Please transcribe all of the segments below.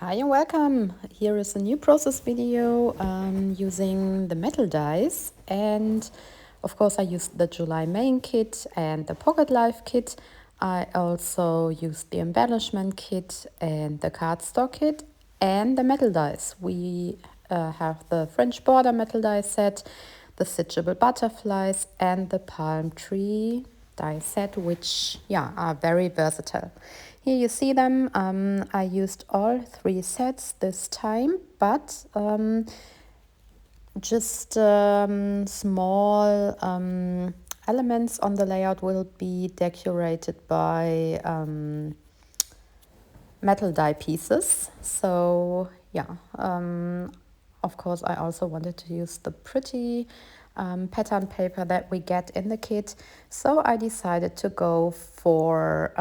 Hi and welcome. Here is a new process video using the metal dies, and of course I used the July main kit and the pocket life kit. I also used the embellishment kit and the cardstock kit and the metal dies. We have the French border metal die set, the stitchable butterflies and the palm tree die set, which are very versatile. Here you see them. I used all three sets this time, but just small elements on the layout will be decorated by metal die pieces. So of course I also wanted to use the pretty pattern paper that we get in the kit. So I decided to go for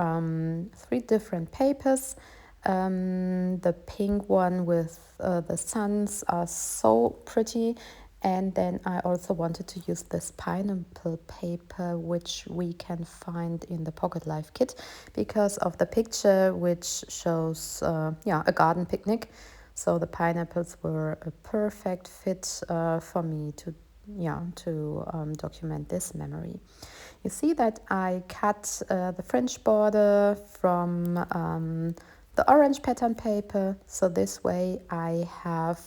three different papers. The pink one with the suns are so pretty, and then I also wanted to use this pineapple paper, which we can find in the Pocket Life kit, because of the picture which shows a garden picnic. So the pineapples were a perfect fit for me to document this memory. You see that I cut the French border from the orange pattern paper, so this way I have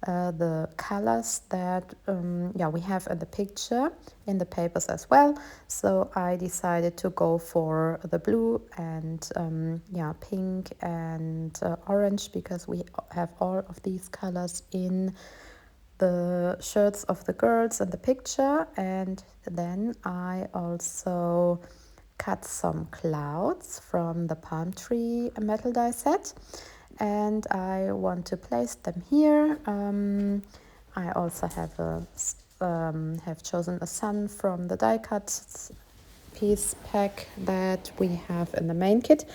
the colors that we have in the picture in the papers as well. So I decided to go for the blue and pink and orange, because we have all of these colors in the shirts of the girls in the picture. And then I also cut some clouds from the palm tree metal die set, and I want to place them here. I also have chosen a sun from the die cut piece pack that we have in the main kit.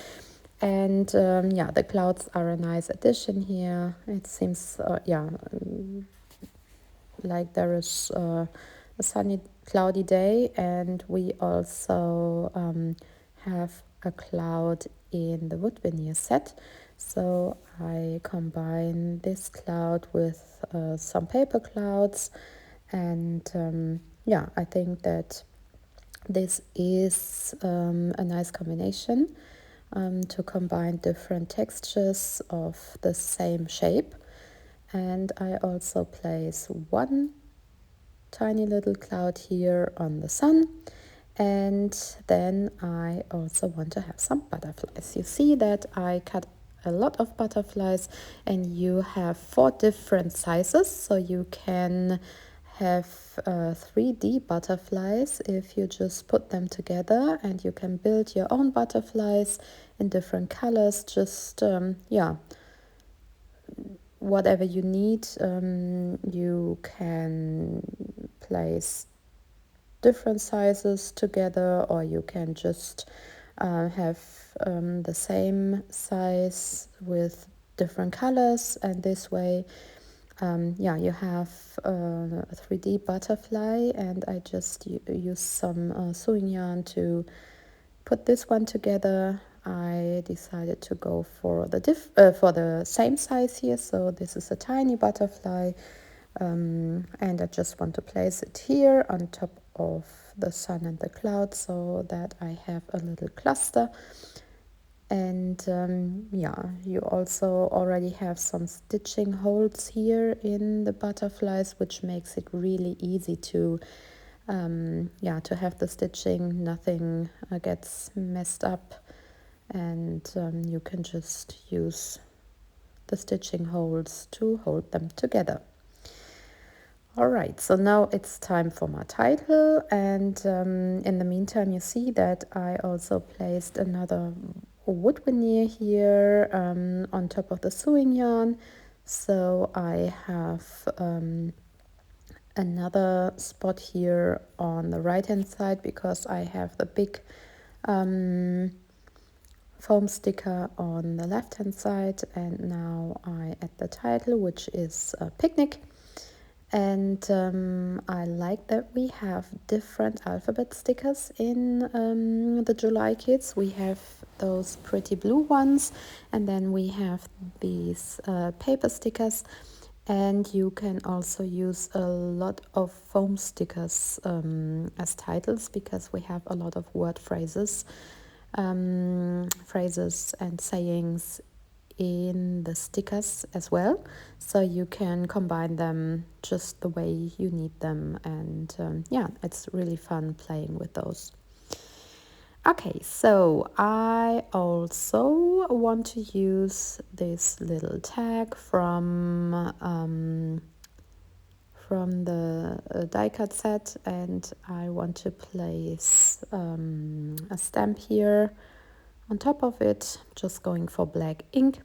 And the clouds are a nice addition here. It seems like there is a sunny cloudy day, and we also have a cloud in the wood veneer set. So I combine this cloud with some paper clouds, and I think that this is a nice combination to combine different textures of the same shape. And I also place one tiny little cloud here on the sun, and then I also want to have some butterflies. You see that I cut a lot of butterflies, and you have 4 different sizes, so you can have 3D butterflies if you just put them together, and you can build your own butterflies in different colors. Just whatever you need. You can place different sizes together, or you can just have the same size with different colors, and this way you have a 3D butterfly. And I just use some sewing yarn to put this one together. I decided to go for the same size here, so this is a tiny butterfly, and I just want to place it here on top of the sun and the clouds, so that I have a little cluster. And you also already have some stitching holes here in the butterflies, which makes it really easy to have the stitching. Nothing gets messed up, and you can just use the stitching holes to hold them together. Alright, so now it's time for my title, and in the meantime you see that I also placed another wood veneer here on top of the sewing yarn. So I have another spot here on the right hand side, because I have the big foam sticker on the left hand side, and now I add the title, which is a picnic. And I like that we have different alphabet stickers in the July kits. We have those pretty blue ones, and then we have these paper stickers, and you can also use a lot of foam stickers as titles, because we have a lot of word phrases and sayings in the stickers as well, so you can combine them just the way you need them, and yeah, it's really fun playing with those. Okay, so I also want to use this little tag from the die cut set, and I want to place a stamp here on top of it, just going for black ink,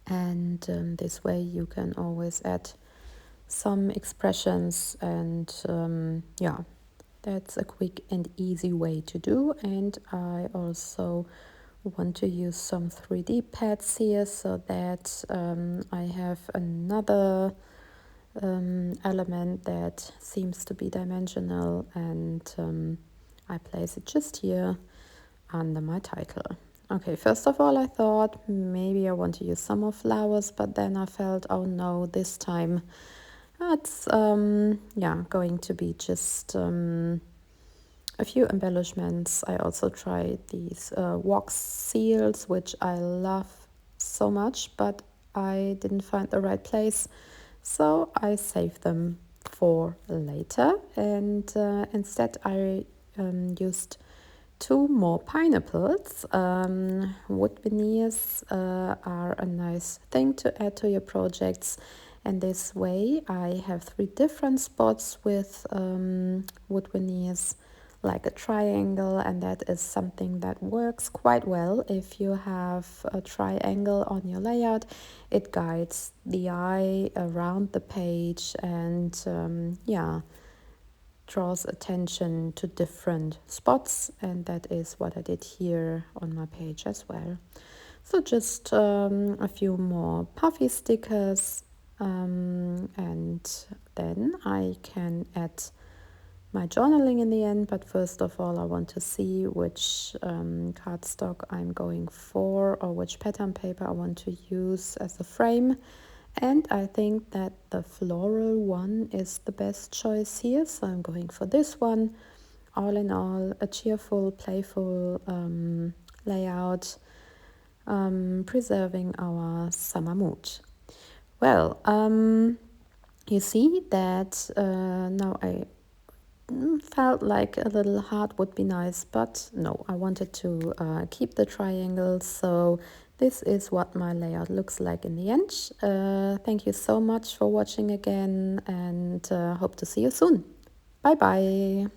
and this way you can always add some expressions, and yeah, that's a quick and easy way to do. And I also want to use some 3D pads here, so that I have another element that seems to be dimensional, and I place it just here under my title. Okay, first of all, I thought maybe I want to use some more flowers, but then I felt, oh no, this time it's yeah, going to be just a few embellishments. I also tried these wax seals, which I love so much, but I didn't find the right place, so I saved them for later, and instead I used two more pineapples. Wood veneers are a nice thing to add to your projects, and this way I have three different spots with wood veneers, like a triangle, and that is something that works quite well. If you have a triangle on your layout, it guides the eye around the page, and yeah, draws attention to different spots, and that is what I did here on my page as well. So just a few more puffy stickers, and then I can add my journaling in the end. But first of all, I want to see which cardstock I'm going for, or which pattern paper I want to use as a frame. And I think that the floral one is the best choice here, so I'm going for this one. All in all, a cheerful, playful layout, preserving our summer mood. Well, you see that now I felt like a little heart would be nice, but no, I wanted to keep the triangle, so this is what my layout looks like in the end. Thank you so much for watching again, and hope to see you soon. Bye bye.